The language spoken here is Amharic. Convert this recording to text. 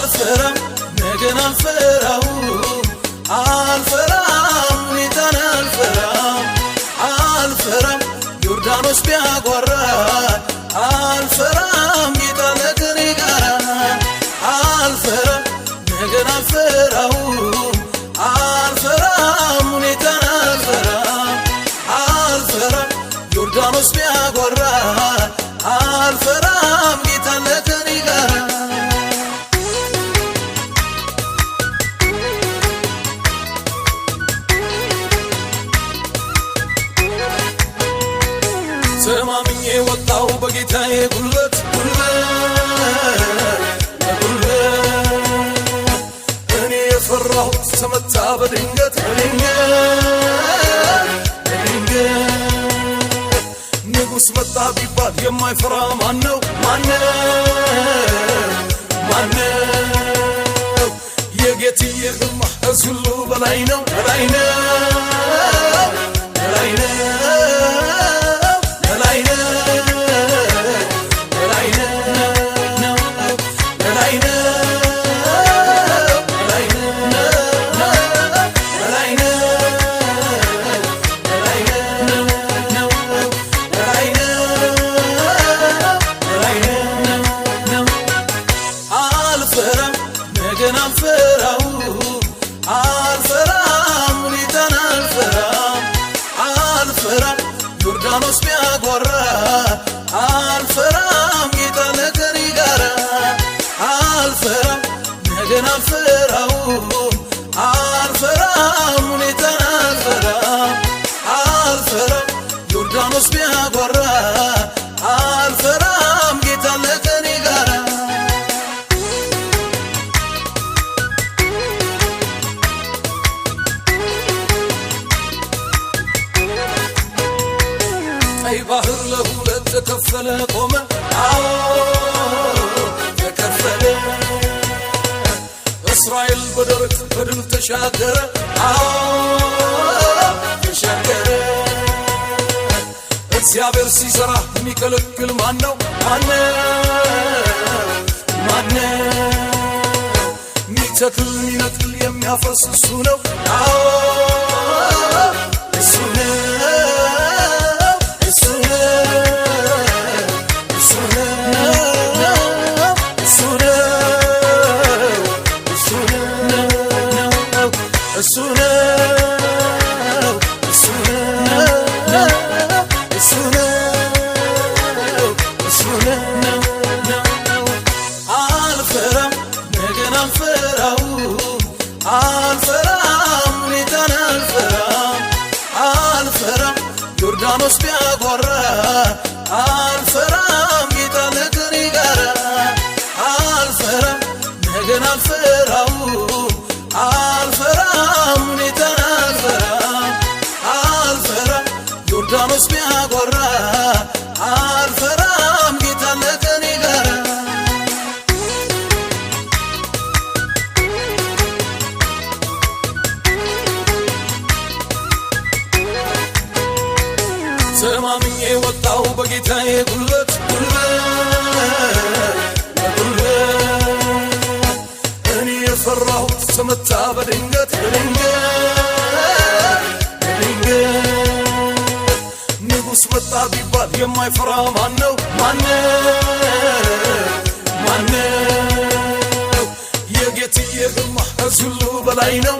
አልፈራም ነገን አልፈራም ሁኔታን አልፈራም ዮርዳኖስ ቢያጓራ አልፈራም ጌታ ከኔ ጋር አልፈራም ነገን አልፈራም ሁኔታን አልፈራም ዮርዳኖስ ቢያጓራ አልፈራም ጌታ ከኔ ጋር ተማምኜ ወጣው በጌታዬ ጉልበት እኔ የፈራሁት ተመታ በድንገት ንጉሥ መጣ ቢባል የማይፈራ ማነው የጌትዬ ግርማ ከዚህ ሁሉ በላይ ነው አልፈራም ሁኔታን አልፈራም ዮርዳኖስ ቢያጓራ አልፈራም ጌታ ከኔ ጋር አልፈራም ነገን አልፈራም ሁኔታን አልፈራም ዮርዳኖስ ቢያጓራ አልፈራም ጌታ ከኔ ጋር ባህር ለሁለት ተከፈለ ቆመ ተከፈለ እስራኤል በደረቅ በድል ተሻገረ ተሻገረ እግዚአብሔር ሲሰራ የሚከለክል ማነው የሚተክል የሚነቅል የሚያፈርስ እሱ ነው እሱ ነው አልፈራም ነገን አልፈራም ሁኔታን አልፈራም ዮርዳኖስ ቢያጓራ አልፈራም ጌታ ከኔ ጋር አልፈራም ነገን አልፈራም ሁኔታን አልፈራም ዮርዳኖስ ቢያጓራ አልፈራም ጌታ ከኔ ጋር ተማምኜ ወጣው በጌታዬ ጉልበት እኔ የፈራሁት ተመታ በድንገት ንጉሥ መጣ ቢባል የማይፈራ ማነው የጌትዬ ግርማ ከዚህ ሁሉ በላይ ነው